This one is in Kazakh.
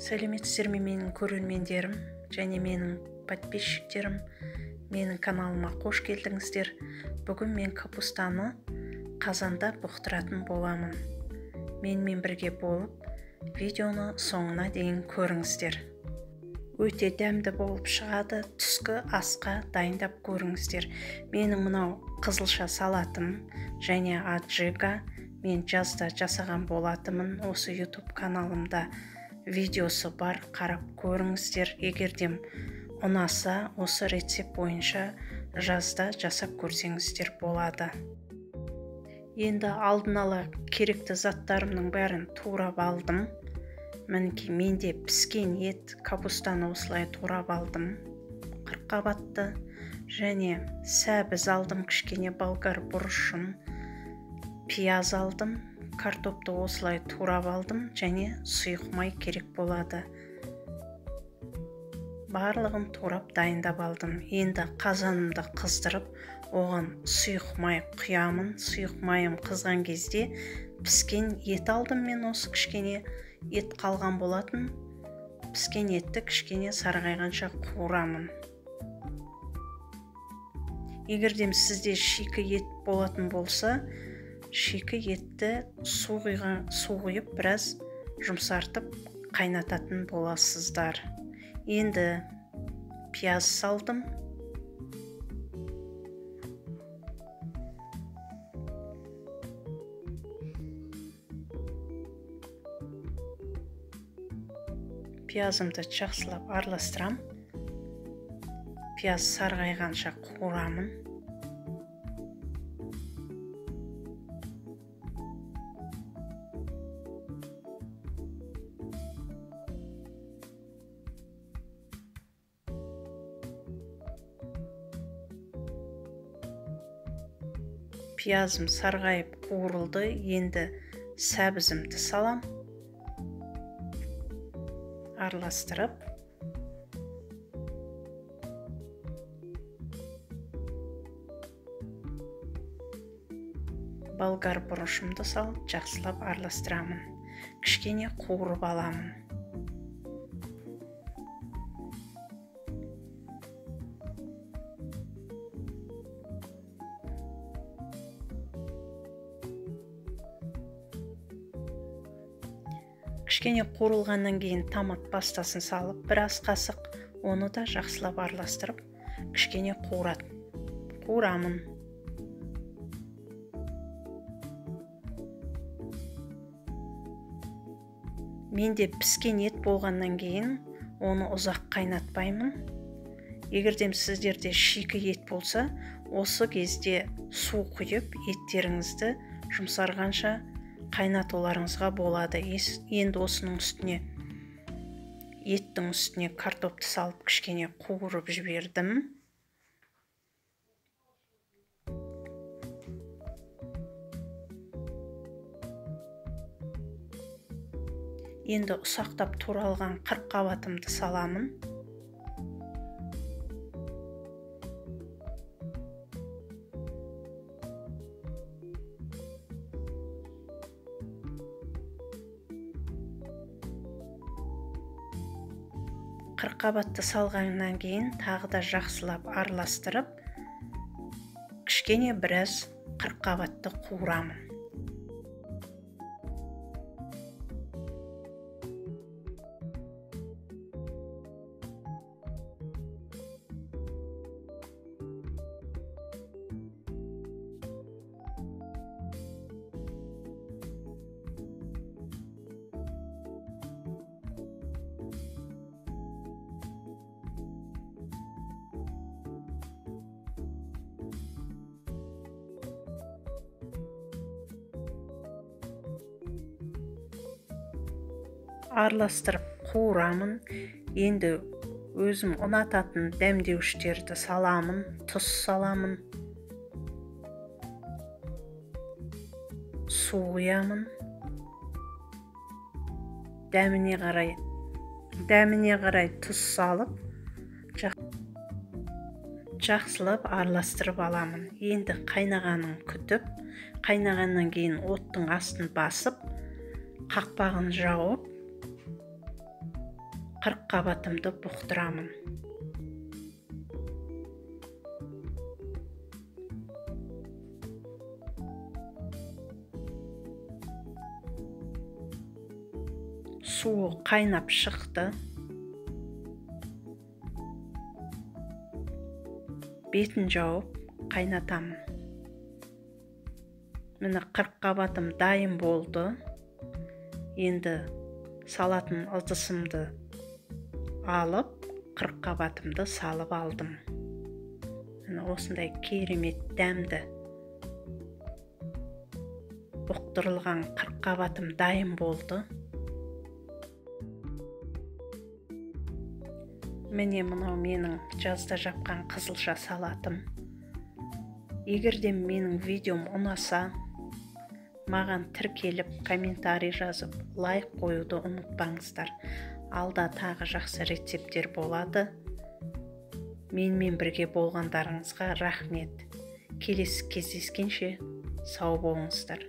Сәлеметсіздер ме менің көрермендерім және менің подписчиктерім, менің каналыма қош келдіңіздер. Бүгін мен капустаны қазанда бұқтыратын боламын. Менімен бірге болып, видеоны соңына дейін көріңіздер. Өте дәмді болып шығады, түскі асқа дайындап көріңіздер. Менің мынау қызылша салатым және аджика мен жазда жасаған болатымын. Осы YouTube каналымда видеосы бар, қарап көріңіздер. Егердем ұнаса, осы рецепт бойынша жазда жасап көрсеңіздер болады. Енді алдын ала керекті заттарымның бәрін турап алдым. Мінекей, менде піскен ет, капустаны осылай турап алдым, қырыққабатты, және сәбіз алдым, кішкене болгар бұрышын, пияз алдым, картопты осылай турап алдым, және сұйық май керек болады. Барлығын турап дайындап алдым. Енді қазанымды қыздырып, оған сұйық май құямын. Сұйық майым қызған кезде піскен ет алдым. Мен осы кішкене ет қалған болатын. Піскен етті кішкене сарғайғанша қуырамын. Егердем сізде шикі ет болатын болса, шикі етті су құйып біраз жұмсартып қайнататын боласыздар. Енді пияз салдым. Пиязымды жақсылап араластырам. Пияз сарғайғанша қуырамын. Пиязым сарғайып қуырылды. Енді сәбізімді салам. Араластырып, болгар бұрышымды салып, жақсылап араластырамын. Кішкене қуырып аламын. Кішкене қуырылғаннан кейін томат пастасын салып, бір ас қасық, оны да жақсылап араластырып, кішкене қуырамын. Менде піскен ет болғаннан кейін оны ұзақ қайнатпаймын. Егердем сіздерде шикі ет болса, осы кезде су құйып, еттеріңізді жұмсарғанша қайнатуларыңызға болады. Енді осының үстіне, еттің үстіне картопты салып, кішкене қуырып жібердім. Енді ұсақтап туралған қырыққабатымды саламын. Қырыққабатты салғаннан кейін тағы да жақсылап араластырып, кішкене біраз қырыққабатты қуырамын. Араластырып қуырамын. Енді өзім ұнататын дәмдеуіштерді саламын, тұз саламын, су құямын. Дәміне қарай тұз салып, жақсылап араластырып аламын. Енді қайнағанын күтіп, қайнағаннан кейін оттың астын басып, қақпағын жауып, қырыққабатымды бұқтырамын. Суы қайнап шықты. Бетін жауып қайнатамын. Міне қырыққабатым дайын болды. Енді салатын ыдысымды алып, қырыққабатымды салып алдым. Міне осындай керемет дәмді бұқтырылған қырыққабатым дайын болды. Міне мынау менің жазда жапқан қызылша салатым. Егерде менің видеом ұнаса, маған тіркеліп, комментарий жазып, лайк қоюды ұмытпаңыздар. Алда тағы жақсы рецептер болады. Менімен бірге болғандарыңызға рахмет. Келесі кездескенше сау болыңыздар.